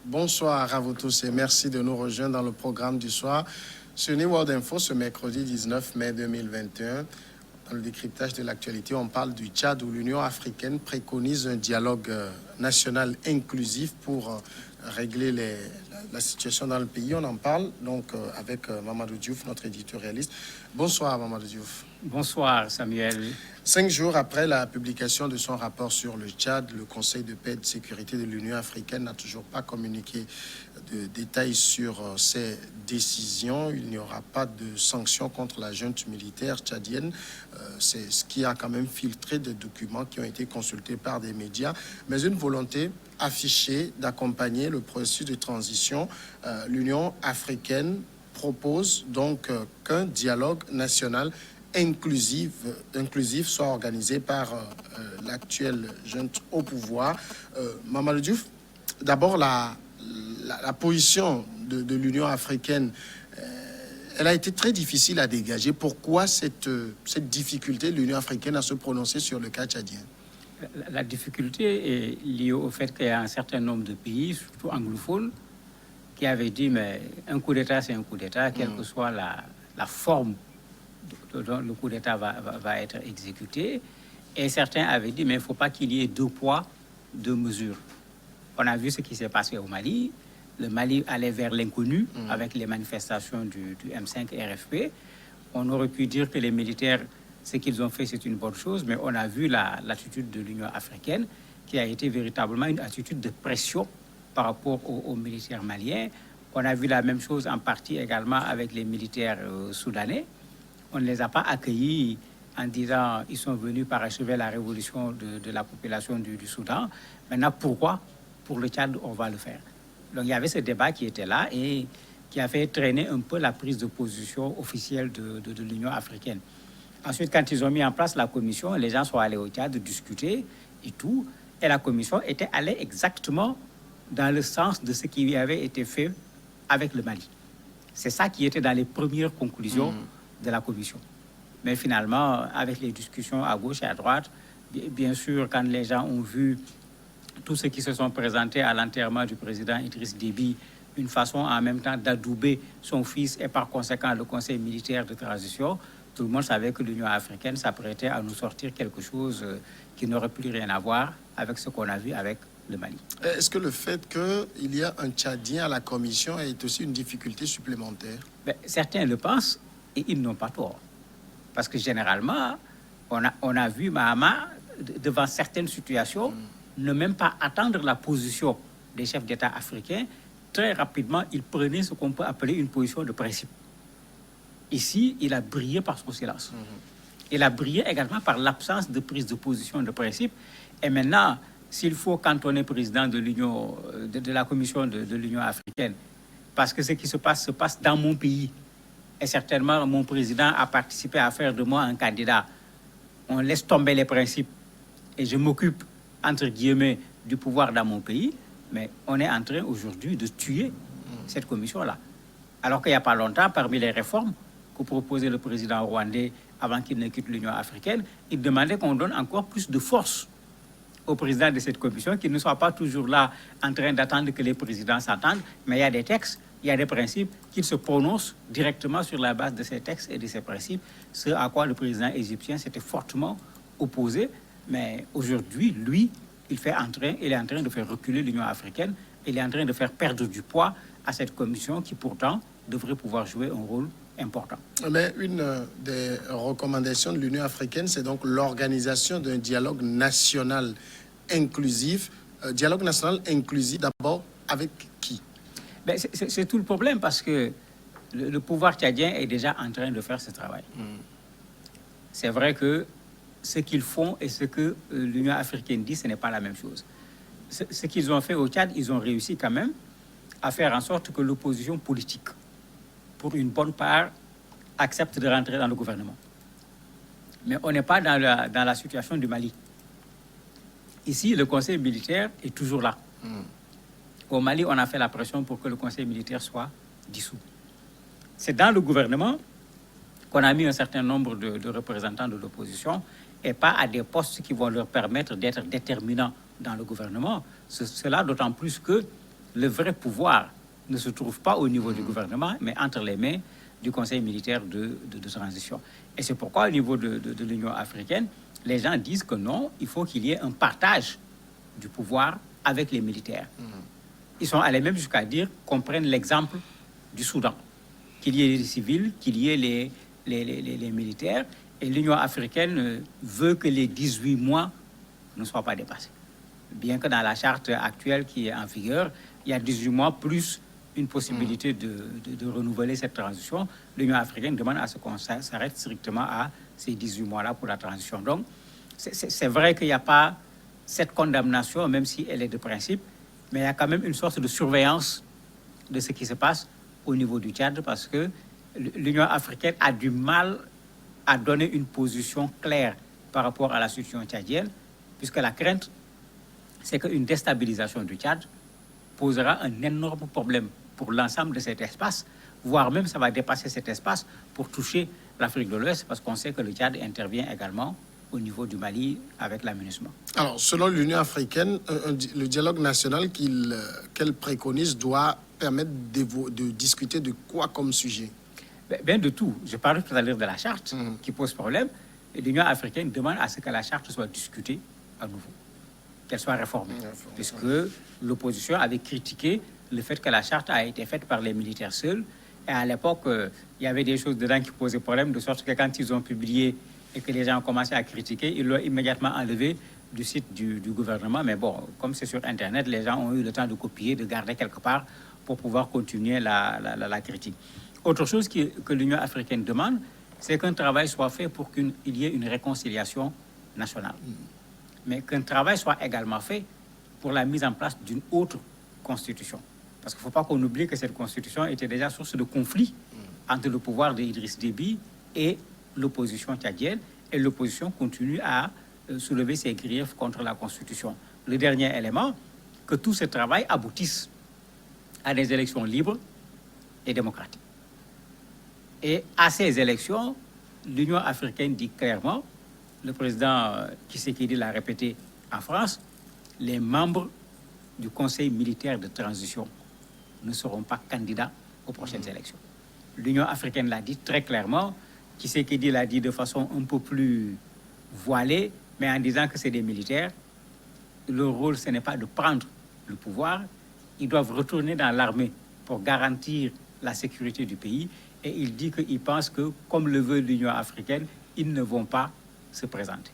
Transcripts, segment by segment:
Bonsoir à vous tous et merci de nous rejoindre dans le programme du soir sur New World Info ce mercredi 19 mai 2021. Dans le décryptage de l'actualité, on parle du Tchad où l'Union africaine préconise un dialogue national inclusif pour régler la situation dans le pays. On en parle donc avec Mamadou Diouf, notre éditorialiste. Bonsoir Mamadou Diouf. Bonsoir Samuel. 5 jours après la publication de son rapport sur le Tchad, le Conseil de paix et de sécurité de l'Union africaine n'a toujours pas communiqué de détails sur ses décisions. Il n'y aura pas de sanctions contre la junte militaire tchadienne. C'est ce qui a quand même filtré des documents qui ont été consultés par des médias, mais une volonté affichée d'accompagner le processus de transition. L'Union africaine propose donc qu'un dialogue national inclusif soit organisé par l'actuelle junte au pouvoir. Mamadou Diouf, d'abord la position de l'Union africaine, elle a été très difficile à dégager. Pourquoi cette difficulté de l'Union africaine à se prononcer sur le cas tchadien? La difficulté est liée au fait qu'il y a un certain nombre de pays, surtout anglophones, qui avaient dit mais un coup d'État c'est un coup d'État, quelle que soit la forme dont le coup d'État va être exécuté. Et certains avaient dit mais il ne faut pas qu'il y ait deux poids, deux mesures. On a vu ce qui s'est passé au Mali. Le Mali allait vers l'inconnu avec les manifestations du M5 RFP. On aurait pu dire que les militaires, ce qu'ils ont fait, c'est une bonne chose, mais on a vu l'attitude de l'Union africaine qui a été véritablement une attitude de pression par rapport aux militaires maliens. On a vu la même chose en partie également avec les militaires soudanais. On ne les a pas accueillis en disant ils sont venus parachever la révolution de la population du Soudan. Maintenant, pourquoi pour le Tchad on va le faire? Donc il y avait ce débat qui était là et qui a fait traîner un peu la prise de position officielle de l'Union africaine. Ensuite, quand ils ont mis en place la commission, les gens sont allés au Tchad discuter et tout. Et la commission était allée exactement dans le sens de ce qui avait été fait avec le Mali. C'est ça qui était dans les premières conclusions de la commission. Mais finalement, avec les discussions à gauche et à droite, bien sûr, quand les gens ont vu tous ceux qui se sont présentés à l'enterrement du président Idriss Déby, une façon en même temps d'adouber son fils et par conséquent le conseil militaire de transition, tout le monde savait que l'Union africaine s'apprêtait à nous sortir quelque chose qui n'aurait plus rien à voir avec ce qu'on a vu avec le Mali. Est-ce que le fait qu'il y a un Tchadien à la commission est aussi une difficulté supplémentaire? Certains le pensent et ils n'ont pas tort. Parce que généralement, on a vu Mahama, devant certaines situations, ne même pas attendre la position des chefs d'État africains. Très rapidement, il prenait ce qu'on peut appeler une position de principe. Ici, il a brillé par son silence. Il a brillé également par l'absence de prise de position de principe. Et maintenant, s'il faut cantonner président de l'Union, de la commission de l'Union africaine, parce que ce qui se passe dans mon pays, et certainement mon président a participé à faire de moi un candidat, on laisse tomber les principes et je m'occupe, entre guillemets, du pouvoir dans mon pays, mais on est en train aujourd'hui de tuer cette commission-là. Alors qu'il n'y a pas longtemps, parmi les réformes que proposait le président rwandais avant qu'il ne quitte l'Union africaine, il demandait qu'on donne encore plus de force au président de cette commission, qu'il ne soit pas toujours là en train d'attendre que les présidents s'entendent, mais il y a des textes, il y a des principes, qu'il se prononce directement sur la base de ces textes et de ces principes, ce à quoi le président égyptien s'était fortement opposé. Mais aujourd'hui, lui, il est en train de faire reculer l'Union africaine, il est en train de faire perdre du poids à cette commission qui pourtant devrait pouvoir jouer un rôle important. Mais une des recommandations de l'Union africaine, c'est donc l'organisation d'un dialogue national inclusif. Dialogue national inclusif, d'abord, avec qui? C'est tout le problème parce que le pouvoir tchadien est déjà en train de faire ce travail. C'est vrai que ce qu'ils font et ce que l'Union africaine dit, ce n'est pas la même chose. Ce qu'ils ont fait au Tchad, ils ont réussi quand même à faire en sorte que l'opposition politique, pour une bonne part, accepte de rentrer dans le gouvernement. Mais on n'est pas dans la situation du Mali. Ici, le conseil militaire est toujours là. Au Mali, on a fait la pression pour que le conseil militaire soit dissous. C'est dans le gouvernement qu'on a mis un certain nombre de représentants de l'opposition et pas à des postes qui vont leur permettre d'être déterminants dans le gouvernement. Cela d'autant plus que le vrai pouvoir ne se trouve pas au niveau du gouvernement, mais entre les mains du Conseil militaire de transition. Et c'est pourquoi, au niveau de l'Union africaine, les gens disent que non, il faut qu'il y ait un partage du pouvoir avec les militaires. Ils sont allés même jusqu'à dire qu'on prenne l'exemple du Soudan, qu'il y ait les civils, qu'il y ait les militaires, et l'Union africaine veut que les 18 mois ne soient pas dépassés. Bien que dans la charte actuelle qui est en vigueur, il y a 18 mois plus une possibilité de renouveler cette transition. L'Union africaine demande à ce qu'on s'arrête strictement à ces 18 mois-là pour la transition. Donc, c'est vrai qu'il n'y a pas cette condamnation, même si elle est de principe, mais il y a quand même une sorte de surveillance de ce qui se passe au niveau du Tchad, parce que l'Union africaine a du mal à donner une position claire par rapport à la situation tchadienne, puisque la crainte, c'est qu'une déstabilisation du Tchad posera un énorme problème pour l'ensemble de cet espace, voire même ça va dépasser cet espace pour toucher l'Afrique de l'Ouest, parce qu'on sait que le Tchad intervient également au niveau du Mali avec l'aménagement. Alors, selon l'Union africaine, le dialogue national qu'elle préconise doit permettre de discuter de quoi comme sujet? Bien de tout. Je parlais tout à l'heure de la charte qui pose problème. Et l'Union africaine demande à ce que la charte soit discutée à nouveau, qu'elle soit réformée, puisque l'opposition avait critiqué le fait que la charte a été faite par les militaires seuls. Et à l'époque, il y avait des choses dedans qui posaient problème, de sorte que quand ils ont publié et que les gens ont commencé à critiquer, ils l'ont immédiatement enlevé du site du gouvernement. Mais bon, comme c'est sur Internet, les gens ont eu le temps de copier, de garder quelque part pour pouvoir continuer la critique. Autre chose que l'Union africaine demande, c'est qu'un travail soit fait pour qu'il y ait une réconciliation nationale. Mais qu'un travail soit également fait pour la mise en place d'une autre constitution. Parce qu'il ne faut pas qu'on oublie que cette constitution était déjà source de conflit entre le pouvoir d'Idriss Déby et l'opposition tchadienne. Et l'opposition continue à soulever ses griefs contre la constitution. Le dernier élément, que tout ce travail aboutisse à des élections libres et démocratiques. Et à ces élections, l'Union africaine dit clairement, le président Tshisekedi l'a répété en France, les membres du Conseil militaire de transition ne seront pas candidats aux prochaines élections. L'Union africaine l'a dit très clairement, Tshisekedi l'a dit de façon un peu plus voilée, mais en disant que c'est des militaires. Leur rôle, ce n'est pas de prendre le pouvoir, ils doivent retourner dans l'armée pour garantir la sécurité du pays. Et il dit qu'il pense que, comme le veut l'Union africaine, ils ne vont pas se présenter.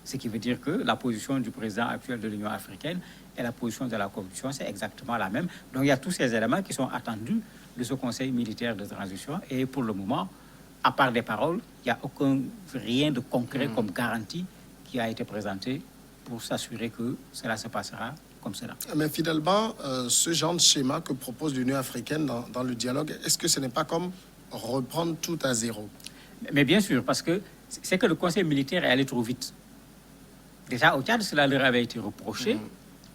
Ce qui veut dire que la position du président actuel de l'Union africaine et la position de la Commission, c'est exactement la même. Donc il y a tous ces éléments qui sont attendus de ce Conseil militaire de transition. Et pour le moment, à part des paroles, il n'y a rien de concret comme garantie qui a été présenté pour s'assurer que cela se passera comme cela. Mais finalement, ce genre de schéma que propose l'Union africaine dans le dialogue, est-ce que ce n'est pas comme reprendre tout à zéro? Mais bien sûr, parce que c'est que le Conseil militaire est allé trop vite. Déjà au Tchad, cela leur avait été reproché.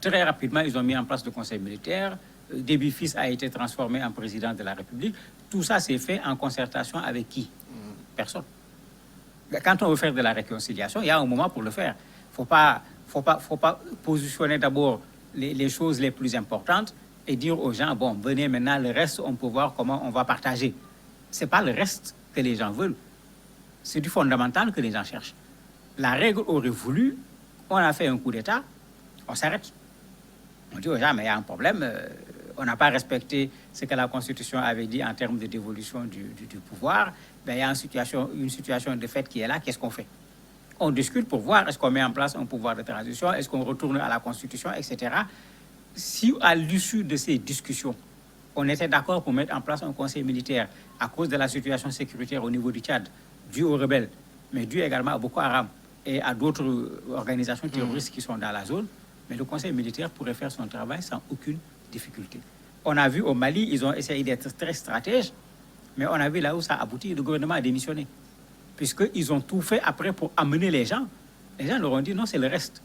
Très rapidement, ils ont mis en place le Conseil militaire. Déby Fils a été transformé en président de la République. Tout ça s'est fait en concertation avec qui? Personne. Quand on veut faire de la réconciliation, il y a un moment pour le faire. Faut pas positionner d'abord les choses les plus importantes et dire aux gens, bon, venez maintenant, le reste, on peut voir comment on va partager. Ce n'est pas le reste que les gens veulent. C'est du fondamental que les gens cherchent. La règle aurait voulu, on a fait un coup d'État, on s'arrête. On dit aux gens, mais il y a un problème, on n'a pas respecté ce que la Constitution avait dit en termes de dévolution du pouvoir. Ben, il y a une situation de fait qui est là, qu'est-ce qu'on fait? On discute pour voir, est-ce qu'on met en place un pouvoir de transition, est-ce qu'on retourne à la Constitution, etc. Si à l'issue de ces discussions, on était d'accord pour mettre en place un conseil militaire à cause de la situation sécuritaire au niveau du Tchad, dû aux rebelles, mais dû également à Boko Haram et à d'autres organisations terroristes qui sont dans la zone, mais le conseil militaire pourrait faire son travail sans aucune difficulté. On a vu au Mali, ils ont essayé d'être très stratèges, mais on a vu là où ça aboutit, le gouvernement a démissionné. Puisqu'ils ont tout fait après pour amener les gens leur ont dit non, c'est le reste.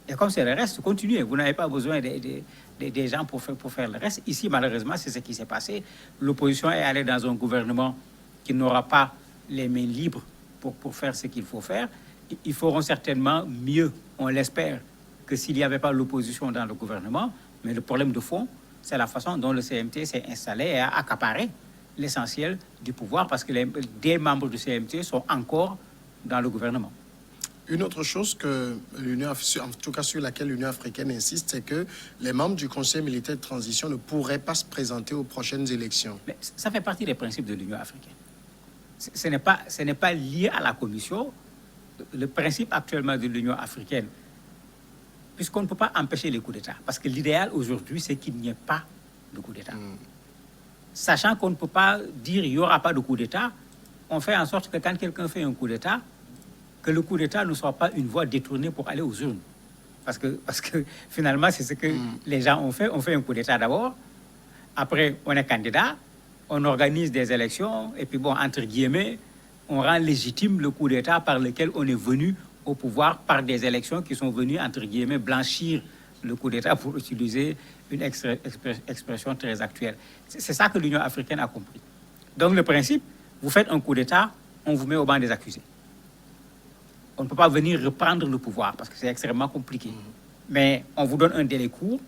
Et comme c'est le reste, continuez. Vous n'avez pas besoin des gens pour faire le reste. Ici, malheureusement, c'est ce qui s'est passé. L'opposition est allée dans un gouvernement qui n'aura pas les mains libres pour faire ce qu'il faut faire. Ils feront certainement mieux, on l'espère, que s'il n'y avait pas l'opposition dans le gouvernement. Mais le problème de fond, c'est la façon dont le CMT s'est installé et a accaparé l'essentiel du pouvoir parce que des membres du CMT sont encore dans le gouvernement. Une autre chose que l'Union, en tout cas sur laquelle l'Union africaine insiste, c'est que les membres du Conseil militaire de transition ne pourraient pas se présenter aux prochaines élections. Mais ça fait partie des principes de l'Union africaine. Ce n'est pas lié à la Commission. Le principe actuellement de l'Union africaine, puisqu'on ne peut pas empêcher les coups d'État, parce que l'idéal aujourd'hui, c'est qu'il n'y ait pas de coup d'État. Sachant qu'on ne peut pas dire qu'il n'y aura pas de coup d'État, on fait en sorte que quand quelqu'un fait un coup d'État, que le coup d'État ne soit pas une voie détournée pour aller aux urnes. Parce que finalement, c'est ce que les gens ont fait. On fait un coup d'État d'abord, après on est candidat, on organise des élections, et puis bon, entre guillemets, on rend légitime le coup d'État par lequel on est venu au pouvoir par des élections qui sont venues, entre guillemets, blanchir le coup d'État pour utiliser une expression très actuelle. C'est ça que l'Union africaine a compris. Donc le principe, vous faites un coup d'État, on vous met au banc des accusés. On ne peut pas venir reprendre le pouvoir parce que c'est extrêmement compliqué. Mais on vous donne un délai court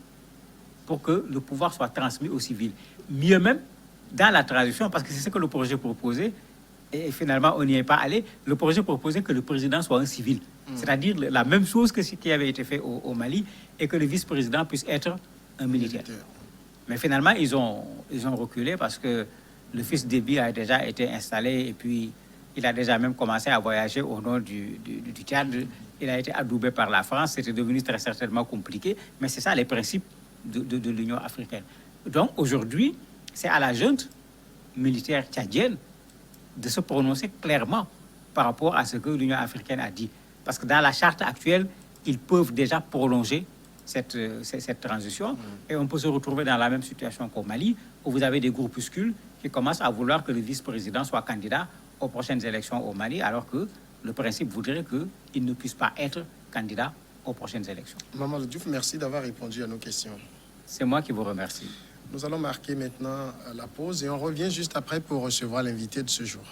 pour que le pouvoir soit transmis aux civils. Mieux même, dans la transition, parce que c'est ce que le projet proposait, et finalement on n'y est pas allé, le projet proposait que le président soit un civil. C'est-à-dire la même chose que ce qui avait été fait au Mali, et que le vice-président puisse être un militaire. Mais finalement, ils ont reculé parce que le fils d'Éby a déjà été installé et puis il a déjà même commencé à voyager au nord du Tchad. Il a été adoubé par la France. C'était devenu très certainement compliqué. Mais c'est ça les principes de l'Union africaine. Donc aujourd'hui, c'est à la junte militaire tchadienne de se prononcer clairement par rapport à ce que l'Union africaine a dit. Parce que dans la charte actuelle, ils peuvent déjà prolonger cette transition. Et on peut se retrouver dans la même situation qu'au Mali, où vous avez des groupuscules qui commencent à vouloir que le vice-président soit candidat aux prochaines élections au Mali, alors que le principe voudrait qu'il ne puisse pas être candidat aux prochaines élections. Mamadou Diouf, merci d'avoir répondu à nos questions. C'est moi qui vous remercie. Nous allons marquer maintenant la pause et on revient juste après pour recevoir l'invité de ce jour.